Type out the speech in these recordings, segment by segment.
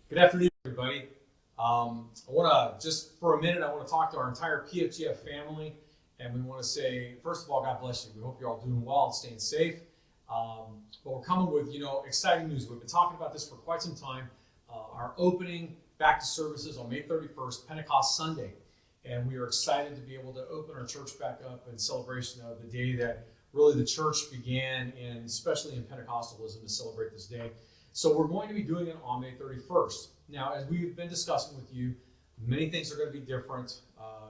Good afternoon, everybody. I want to just for a minute, I want to talk to our entire PFGF family, and we want to say, first of all, God bless you. We hope you're all doing well and staying safe. But we're coming with, exciting news. We've been talking about this for quite some time. Our opening back to services on May 31st, Pentecost Sunday, and we are excited to be able to open our church back up in celebration of the day that really the church began, and especially in Pentecostalism, to celebrate this day. So we're going to be doing it on May 31st. Now, as we've been discussing with you, many things are going to be different.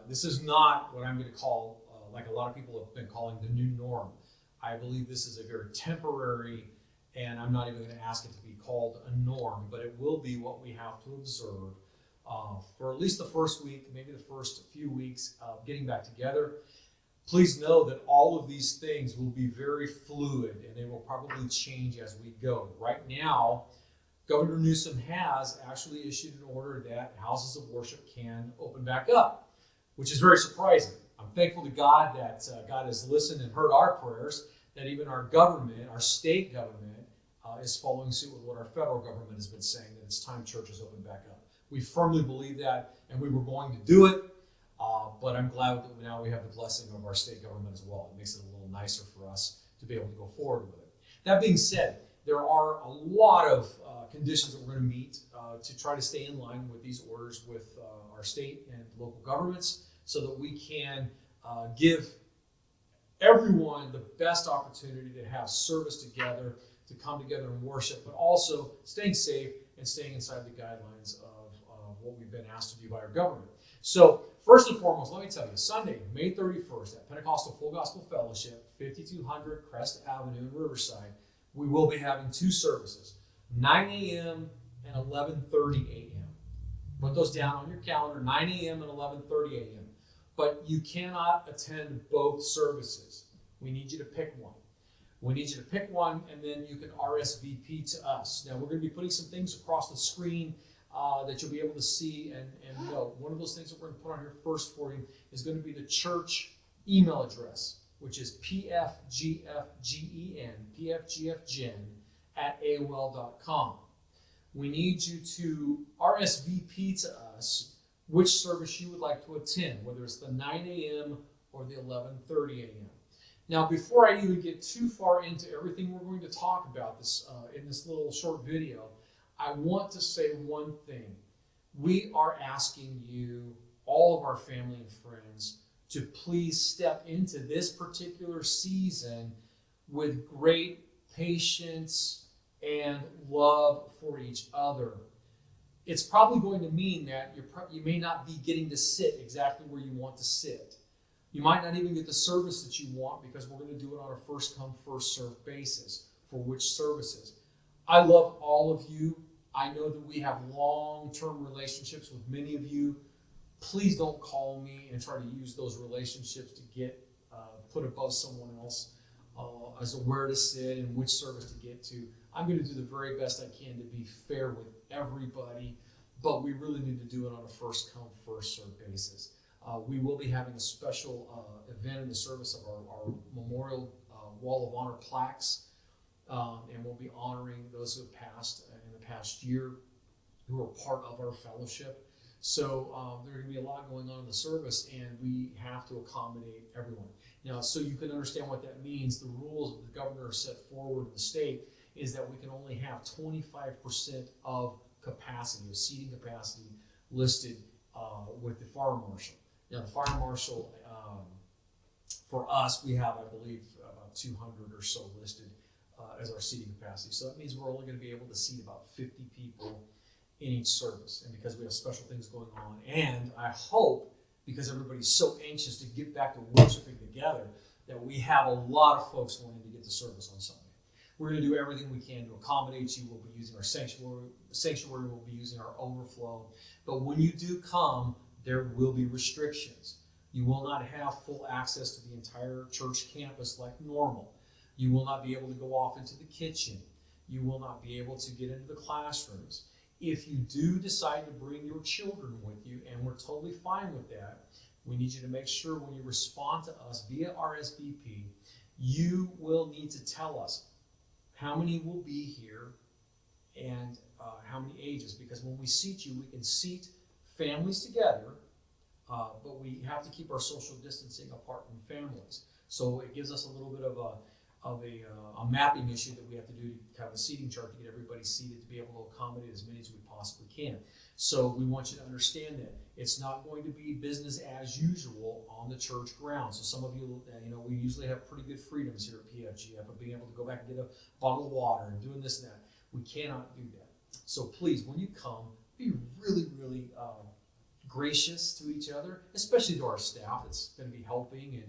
This is not what I'm going to call, like a lot of people have been calling, the new norm. I believe this is a very temporary, and I'm not even going to ask it to be called a norm, but it will be what we have to observe for at least the first week, maybe the first few weeks of getting back together. Please know that all of these things will be very fluid, and they will probably change as we go. Right now, Governor Newsom has actually issued an order that houses of worship can open back up, which is very surprising. I'm thankful to God that God has listened and heard our prayers, that even our government, our state government, is following suit with what our federal government has been saying, that it's time churches open back up. We firmly believe that, and we were going to do it. But I'm glad that now we have the blessing of our state government as well. It makes it a little nicer for us to be able to go forward with it. That being said, there are a lot of conditions that we're going to meet to try to stay in line with these orders with our state and local governments, so that we can give everyone the best opportunity to have service together, to come together and worship, but also staying safe and staying inside the guidelines of what we've been asked to do by our government. So first and foremost, let me tell you, Sunday, May 31st at Pentecostal Full Gospel Fellowship, 5200 Crest Avenue in Riverside, we will be having two services, 9 a.m. and 11:30 a.m. Put those down on your calendar, 9 a.m. and 11:30 a.m. But you cannot attend both services. We need you to pick one. We need you to pick one, and then you can RSVP to us. Now, we're going to be putting some things across the screen that you'll be able to see and know. One of those things that we're going to put on here first for you is going to be the church email address, which is pfgfgen at AOL.com. We need you to RSVP to us which service you would like to attend, whether it's the 9 a.m. or the 11:30 a.m. Now, before I even get too far into everything we're going to talk about this in this little short video, I want to say one thing. We are asking you, all of our family and friends, to please step into this particular season with great patience and love for each other. It's probably going to mean that you may not be getting to sit exactly where you want to sit. You might not even get the service that you want, because we're going to do it on a first come, first served basis for which services. I love all of you. I know that we have long-term relationships with many of you. Please don't call me and try to use those relationships to get put above someone else as to where to sit and which service to get to. I'm going to do the very best I can to be fair with everybody, but we really need to do it on a first come, first served basis. We will be having a special event in the service of our memorial Wall of Honor plaques, and we'll be honoring those who have passed in the past year who are part of our fellowship. So there's going to be a lot going on in the service, and we have to accommodate everyone. Now, so you can understand what that means, the rules that the governor set forward in the state is that we can only have 25% of capacity, of seating capacity, listed with the fire marshal. Now, the fire marshal, for us, we have, I believe, about 200 or so listed as our seating capacity. So that means we're only going to be able to seat about 50 people in each service. And because we have special things going on, and I hope, because everybody's so anxious to get back to worshiping together, that we have a lot of folks wanting to get to service on Sunday. We're going to do everything we can to accommodate you. We'll be using our sanctuary, we'll be using our overflow. But when you do come, there will be restrictions. You will not have full access to the entire church campus like normal. You will not be able to go off into the kitchen. You will not be able to get into the classrooms. If you do decide to bring your children with you, and we're totally fine with that, we need you to make sure when you respond to us via RSVP, you will need to tell us how many will be here and how many ages, because when we seat you, we can seat families together, but we have to keep our social distancing apart from families. So it gives us a little bit of a mapping issue that we have to do to have a seating chart to get everybody seated to be able to accommodate as many as we possibly can. So we want you to understand that it's not going to be business as usual on the church grounds. So some of you, we usually have pretty good freedoms here at PFGF of being able to go back and get a bottle of water and doing this and that. We cannot do that. So please, when you come, be really, really gracious to each other, especially to our staff that's going to be helping.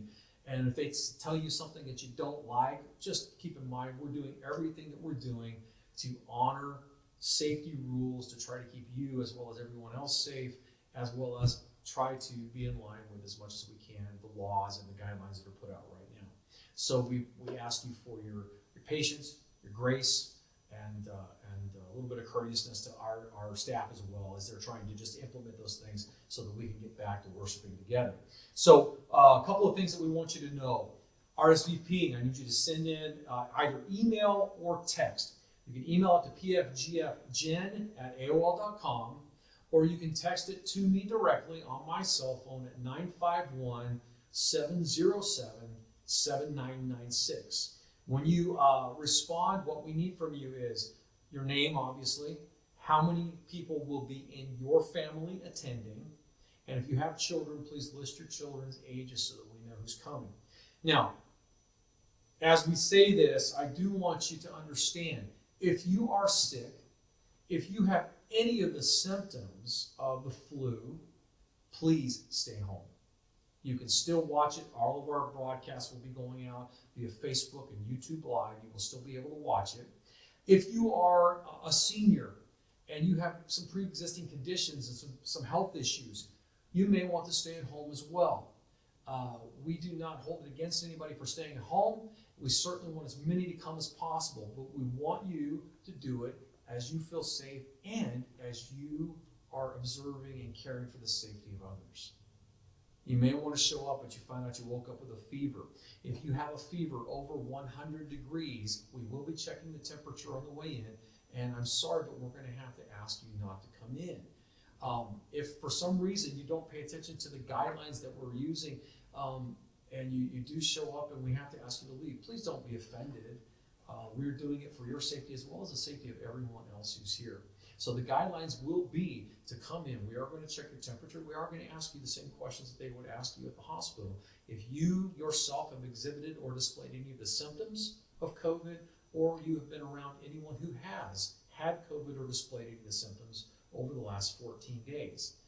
And if they tell you something that you don't like, just keep in mind we're doing everything that we're doing to honor safety rules, to try to keep you as well as everyone else safe, as well as try to be in line with, as much as we can, the laws and the guidelines that are put out right now. So we ask you for your patience, your grace, and a little bit of courteousness to our staff as well, as they're trying to just implement those things so that we can get back to worshiping together. So a couple of things that we want you to know. RSVPing, I need you to send in either email or text. You can email it to pfgfgen@aol.com, or you can text it to me directly on my cell phone at 951-707-7996. When you respond, what we need from you is your name, obviously, how many people will be in your family attending, and if you have children, please list your children's ages so that we know who's coming. Now, as we say this, I do want you to understand, if you are sick, if you have any of the symptoms of the flu, please stay home. You can still watch it. All of our broadcasts will be going out via Facebook and YouTube Live. You will still be able to watch it. If you are a senior and you have some pre-existing conditions and some health issues, you may want to stay at home as well. We do not hold it against anybody for staying at home. We certainly want as many to come as possible, but we want you to do it as you feel safe and as you are observing and caring for the safety of others. You may want to show up, but you find out you woke up with a fever. If you have a fever over 100 degrees, we will be checking the temperature on the way in, and I'm sorry, but we're going to have to ask you not to come in. If for some reason you don't pay attention to the guidelines that we're using, and you do show up and we have to ask you to leave, please don't be offended. We're doing it for your safety as well as the safety of everyone else who's here. So the guidelines will be to come in. We are going to check your temperature. We are going to ask you the same questions that they would ask you at the hospital. If you yourself have exhibited or displayed any of the symptoms of COVID, or you have been around anyone who has had COVID or displayed any of the symptoms over the last 14 days.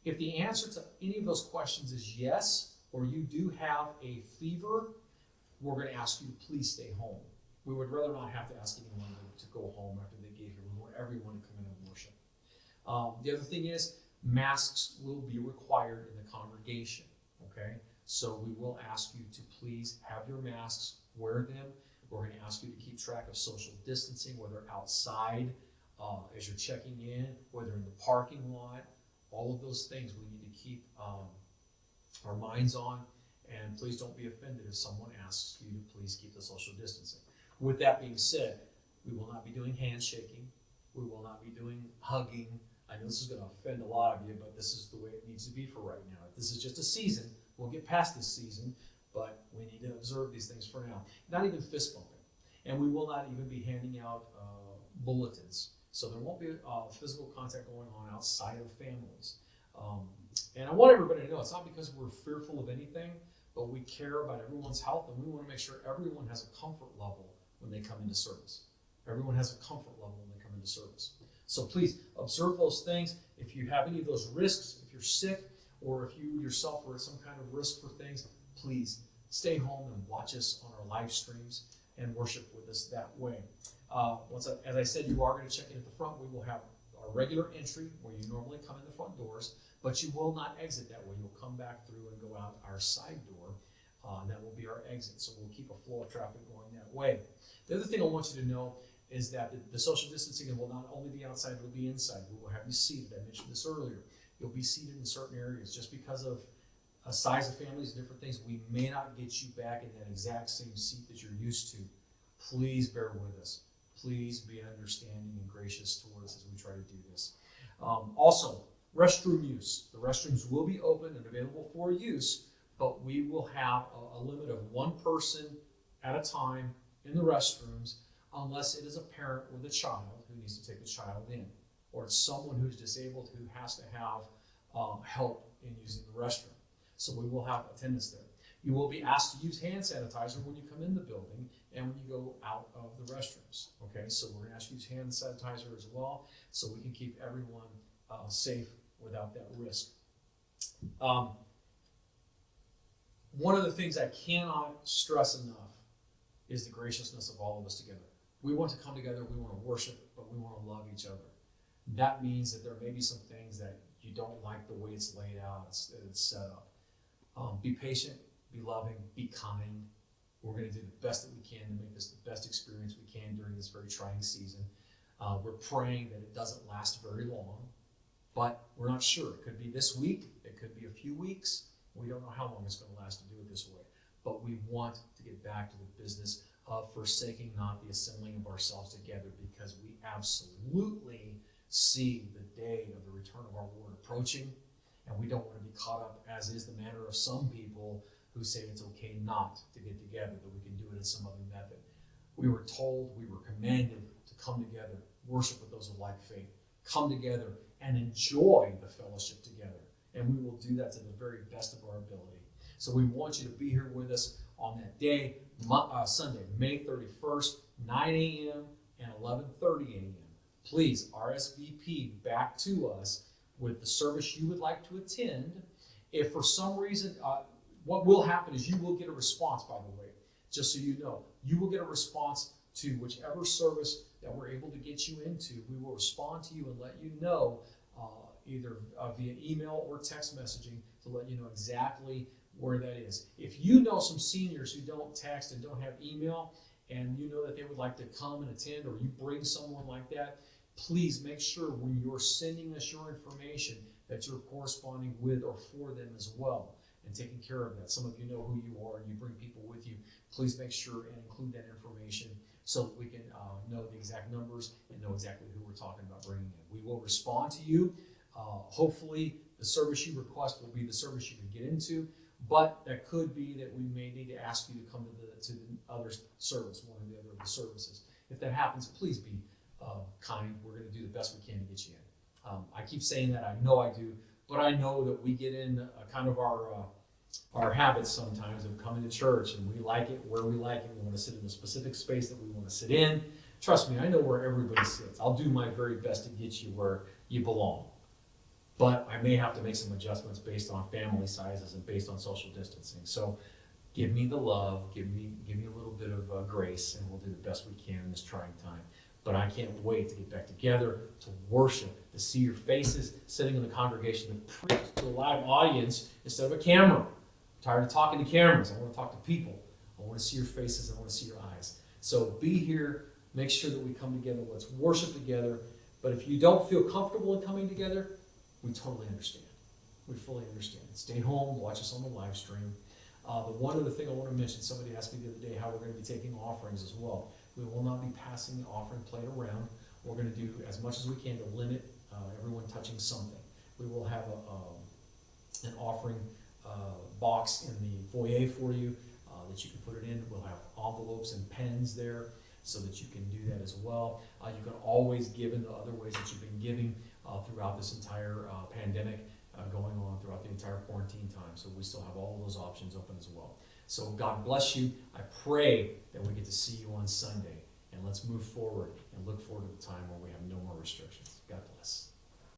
If the answer to any of those questions is yes, or you do have a fever, we're going to ask you to please stay home. We would rather not have to ask anyone to go home after they get here. We want everyone to come in and worship. The other thing is, masks will be required in the congregation, okay? So we will ask you to please have your masks, wear them. We're going to ask you to keep track of social distancing, whether outside, as you're checking in, whether in the parking lot. All of those things we need to keep our minds on, and please don't be offended if someone asks you to please keep the social distancing. With that being said, we will not be doing handshaking. We will not be doing hugging. I know this is going to offend a lot of you, but this is the way it needs to be for right now. If this is just a season, we'll get past this season, but we need to observe these things for now. Not even fist bumping. And we will not even be handing out bulletins. So there won't be physical contact going on outside of families. And I want everybody to know it's not because we're fearful of anything, but we care about everyone's health, and we want to make sure everyone has a comfort level when they come into service. Everyone has a comfort level when they come into service. So please observe those things. If you have any of those risks, if you're sick, or if you yourself are at some kind of risk for things, please stay home and watch us on our live streams and worship with us that way. As I said, you are going to check in at the front. We will have our regular entry where you normally come in the front doors, but you will not exit that way. You'll come back through and go out our side door, and that will be our exit. So we'll keep a flow of traffic going that way. The other thing I want you to know is that the social distancing will not only be outside, it will be inside. We will have you seated. I mentioned this earlier. You'll be seated in certain areas. Just because of a size of families and different things, we may not get you back in that exact same seat that you're used to. Please bear with us. Please be understanding and gracious towards us as we try to do this. Also, restroom use. The restrooms will be open and available for use, but we will have a limit of one person at a time in the restrooms, unless it is a parent with a child who needs to take the child in, or it's someone who's disabled who has to have help in using the restroom. So we will have attendants there. You will be asked to use hand sanitizer when you come in the building and when you go out of the restrooms. Okay, so we're going to ask you to use hand sanitizer as well, so we can keep everyone safe without that risk. One of the things I cannot stress enough is the graciousness of all of us together. We want to come together, we want to worship, but we want to love each other. That means that there may be some things that you don't like the way it's laid out, it's set up. Be patient, be loving, be kind. We're going to do the best that we can to make this the best experience we can during this very trying season. We're praying that it doesn't last very long, but we're not sure. It could be this week, it could be a few weeks. We don't know how long it's going to last to do it this way. But we want to get back to the business of forsaking not the assembling of ourselves together, because we absolutely see the day of the return of our Lord approaching, and we don't want to be caught up, as is the manner of some people who say it's okay not to get together, that we can do it in some other method. We were told, we were commanded to come together, worship with those of like faith, come together and enjoy the fellowship together. And we will do that to the very best of our ability. So we want you to be here with us on that day, Sunday, May 31st, 9 a.m. and 11:30 a.m. Please RSVP back to us with the service you would like to attend. If for some reason, what will happen is you will get a response, by the way, just so you know. You will get a response to whichever service that we're able to get you into. We will respond to you and let you know, either via email or text messaging, to let you know exactly where that is. If you know some seniors who don't text and don't have email, and you know that they would like to come and attend, or you bring someone like that, please make sure when you're sending us your information that you're corresponding with or for them as well, and taking care of that. Some of you know who you are and you bring people with you. Please make sure and include that information so that we can know the exact numbers and know exactly who we're talking about bringing in. We will respond to you. Hopefully the service you request will be the service you can get into, but that could be that we may need to ask you to come to the other service, one or the other of the services. If that happens, please be kind. We're going to do the best we can to get you in. I keep saying that, I know I do, but I know that we get in kind of our habits sometimes of coming to church, and we like it where we like it. We want to sit in a specific space that we want to sit in. Trust me, I know where everybody sits. I'll do my very best to get you where you belong. But I may have to make some adjustments based on family sizes and based on social distancing. So give me the love, give me a little bit of grace, and we'll do the best we can in this trying time. But I can't wait to get back together, to worship, to see your faces sitting in the congregation, to preach to a live audience instead of a camera. I'm tired of talking to cameras. I want to talk to people. I want to see your faces. I want to see your eyes. So be here. Make sure that we come together. Let's worship together. But if you don't feel comfortable in coming together, we totally understand. We fully understand. Stay home. Watch us on the live stream. The one other thing I want to mention, somebody asked me the other day how we're going to be taking offerings as well. We will not be passing the offering plate around. We're going to do as much as we can to limit everyone touching something. We will have an offering box in the foyer for you that you can put it in. We'll have envelopes and pens there so that you can do that as well. You can always give in the other ways that you've been giving throughout this entire pandemic going on throughout the entire quarantine time. So we still have all of those options open as well. So God bless you. I pray that we get to see you on Sunday. And let's move forward and look forward to the time where we have no more restrictions. God bless.